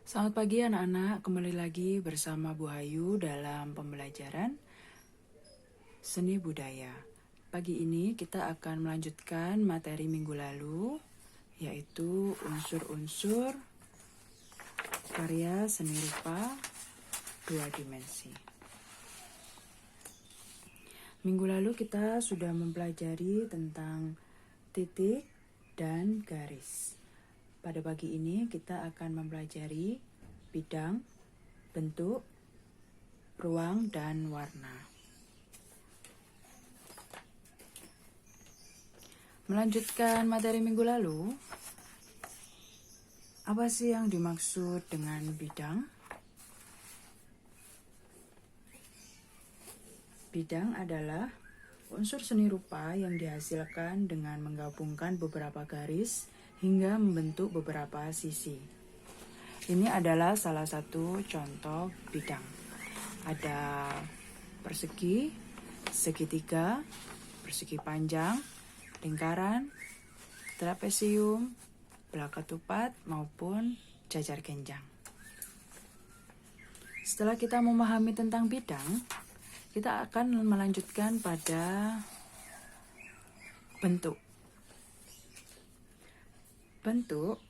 Selamat pagi anak-anak, kembali lagi bersama Bu Hayu dalam pembelajaran seni budaya. Pagi ini kita akan melanjutkan materi minggu lalu, yaitu unsur-unsur karya seni rupa 2 dimensi. Minggu lalu kita sudah mempelajari tentang titik dan garis. Pada pagi ini kita akan mempelajari bidang, bentuk, ruang, dan warna. Melanjutkan materi minggu lalu, apa sih yang dimaksud dengan bidang? Bidang adalah unsur seni rupa yang dihasilkan dengan menggabungkan beberapa garis hingga membentuk beberapa sisi. Ini adalah salah satu contoh bidang. Ada persegi, segitiga, persegi panjang, lingkaran, trapesium, bola ketupat, maupun jajar genjang. Setelah kita memahami tentang bidang, kita akan melanjutkan pada bentuk. Bentuk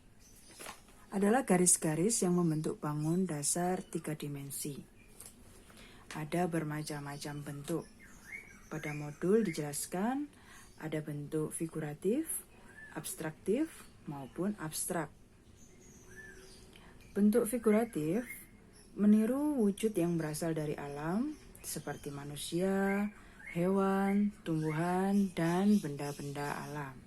adalah garis-garis yang membentuk bangun dasar 3 dimensi. Ada bermacam-macam bentuk. Pada modul dijelaskan ada bentuk figuratif, abstraktif, maupun abstrak. Bentuk figuratif meniru wujud yang berasal dari alam, seperti manusia, hewan, tumbuhan, dan benda-benda alam.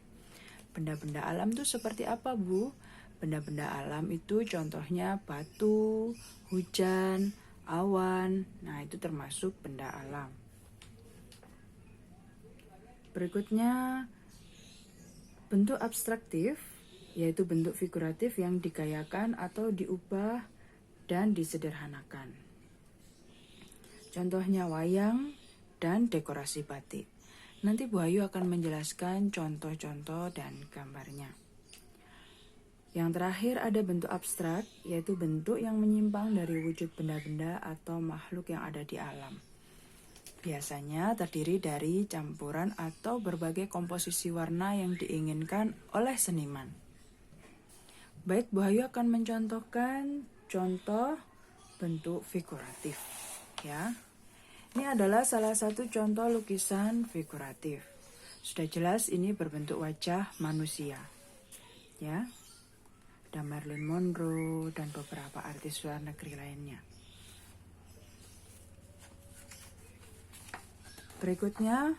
Benda-benda alam itu seperti apa, Bu? Benda-benda alam itu contohnya batu, hujan, awan. Nah, itu termasuk benda alam. Berikutnya, bentuk abstraktif, yaitu bentuk figuratif yang digayakan atau diubah dan disederhanakan. Contohnya wayang dan dekorasi batik. Nanti Bu Ayu akan menjelaskan contoh-contoh dan gambarnya. Yang terakhir ada bentuk abstrak, yaitu bentuk yang menyimpang dari wujud benda-benda atau makhluk yang ada di alam. Biasanya terdiri dari campuran atau berbagai komposisi warna yang diinginkan oleh seniman. Baik, Bu Ayu akan mencontohkan contoh bentuk figuratif, ya. Ini adalah salah satu contoh lukisan figuratif. Sudah jelas ini berbentuk wajah manusia, ya. Ada Marilyn Monroe dan beberapa artis luar negeri lainnya. Berikutnya,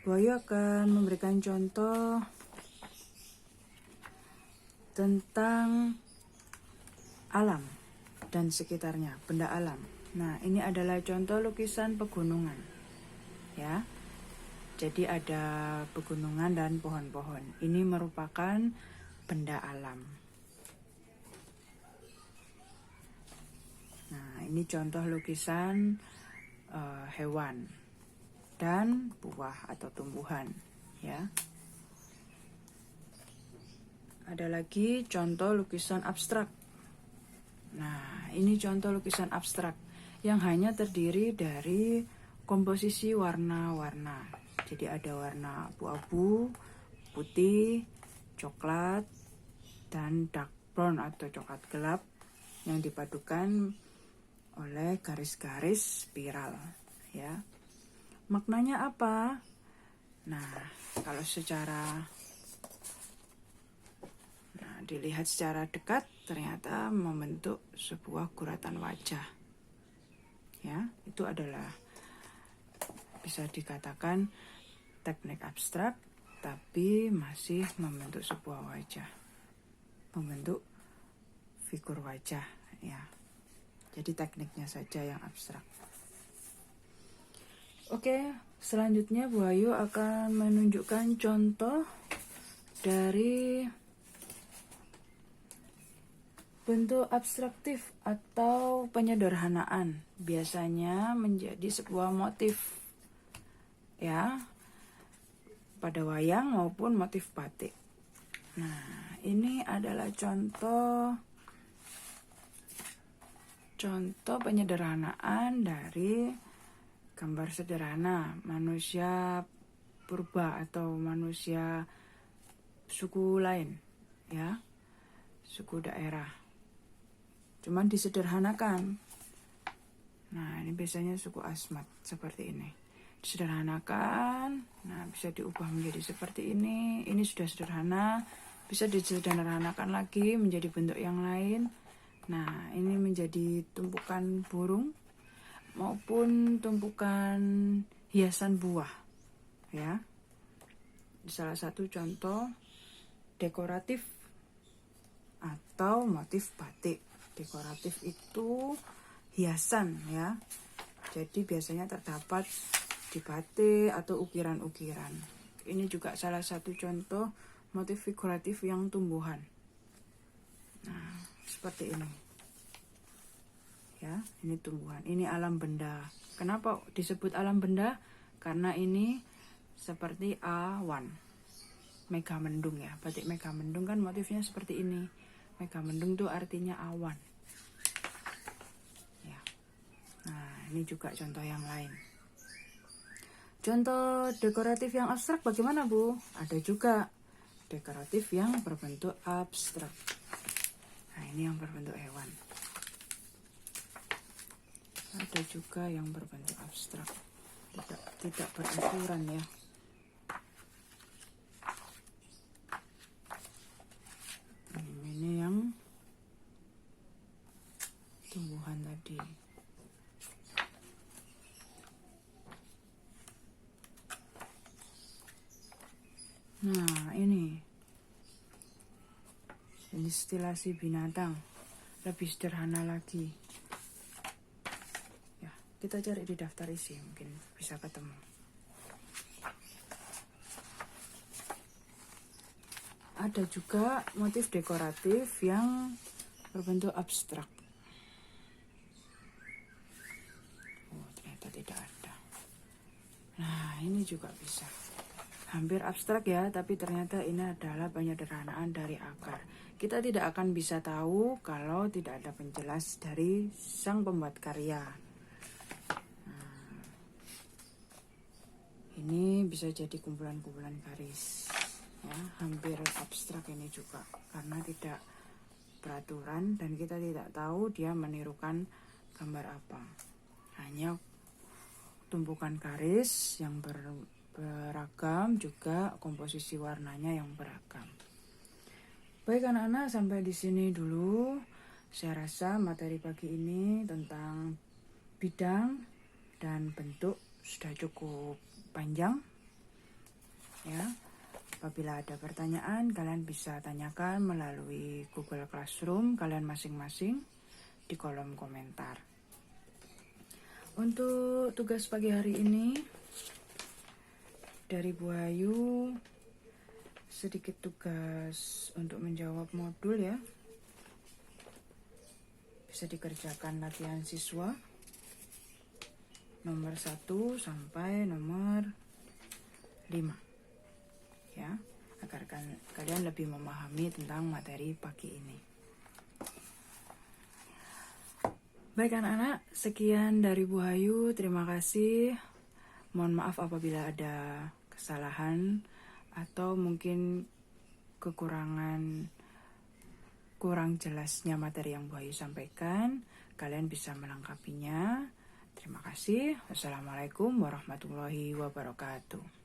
Bu Ayu akan memberikan contoh tentang alam dan sekitarnya, benda alam. Nah, ini adalah contoh lukisan pegunungan, ya. Jadi ada pegunungan dan pohon-pohon. Ini merupakan benda alam. Nah, ini contoh lukisan hewan dan buah atau tumbuhan, ya. Ada lagi contoh lukisan abstrak. Nah, ini contoh lukisan abstrak yang hanya terdiri dari komposisi warna-warna. Jadi ada warna abu-abu, putih, coklat, dan dark brown atau coklat gelap yang dipadukan oleh garis-garis spiral, ya. Maknanya apa? Nah, kalau dilihat secara dekat ternyata membentuk sebuah guratan wajah. Ya, itu adalah bisa dikatakan teknik abstrak, tapi masih membentuk sebuah wajah, membentuk figur wajah, ya. Jadi tekniknya saja yang abstrak. Oke, selanjutnya Bu Ayu akan menunjukkan contoh dari bentuk abstraktif atau penyederhanaan. Biasanya menjadi sebuah motif, ya, pada wayang maupun motif batik. Nah, ini adalah contoh contoh penyederhanaan dari gambar sederhana manusia purba atau manusia suku lain, ya, suku daerah. Cuman disederhanakan. Nah, ini biasanya suku Asmat seperti ini. Disederhanakan, nah bisa diubah menjadi seperti ini. Ini sudah sederhana, bisa disederhanakan lagi menjadi bentuk yang lain. Nah, ini menjadi tumpukan burung maupun tumpukan hiasan buah, ya. Salah satu contoh dekoratif atau motif batik. Dekoratif itu hiasan, ya. Jadi biasanya terdapat di batik atau ukiran-ukiran. Ini juga salah satu contoh motif figuratif yang tumbuhan. Nah, seperti ini. Ya, ini tumbuhan. Ini alam benda. Kenapa disebut alam benda? Karena ini seperti awan. Megamendung, ya. Batik Megamendung kan motifnya seperti ini. Megamendung itu artinya awan. Ya. Nah, ini juga contoh yang lain. Contoh dekoratif yang abstrak bagaimana, Bu? Ada juga dekoratif yang berbentuk abstrak. Nah, ini yang berbentuk hewan. Ada juga yang berbentuk abstrak. Tidak beraturan, ya. Ini yang tumbuhan tadi. Nah, ini instilasi binatang, lebih sederhana lagi. Ya, kita cari di daftar isi, mungkin bisa ketemu. Ada juga motif dekoratif yang berbentuk abstrak. Oh, ternyata tidak ada. Nah, ini juga bisa. Hampir abstrak, ya, tapi ternyata ini adalah penyederhanaan dari akar. Kita tidak akan bisa tahu kalau tidak ada penjelas dari sang pembuat karya. Nah, ini bisa jadi kumpulan-kumpulan garis, ya, hampir abstrak ini juga karena tidak beraturan dan kita tidak tahu dia menirukan gambar apa. Hanya tumpukan garis yang beragam, juga komposisi warnanya yang beragam. Baik anak-anak, sampai di sini dulu. Saya rasa materi pagi ini tentang bidang dan bentuk sudah cukup panjang, ya. Apabila ada pertanyaan, kalian bisa tanyakan melalui Google Classroom kalian masing-masing di kolom komentar. Untuk tugas pagi hari ini dari Bu Ayu, sedikit tugas untuk menjawab modul, ya. Bisa dikerjakan latihan siswa nomor 1 sampai nomor 5, ya, agar kalian lebih memahami tentang materi pagi ini. Baik anak-anak, sekian dari Bu Ayu. Terima kasih. Mohon maaf apabila ada kesalahan atau mungkin kurang jelasnya materi yang Bu Ayu sampaikan. Kalian bisa melengkapinya. Terima kasih. Wassalamualaikum warahmatullahi wabarakatuh.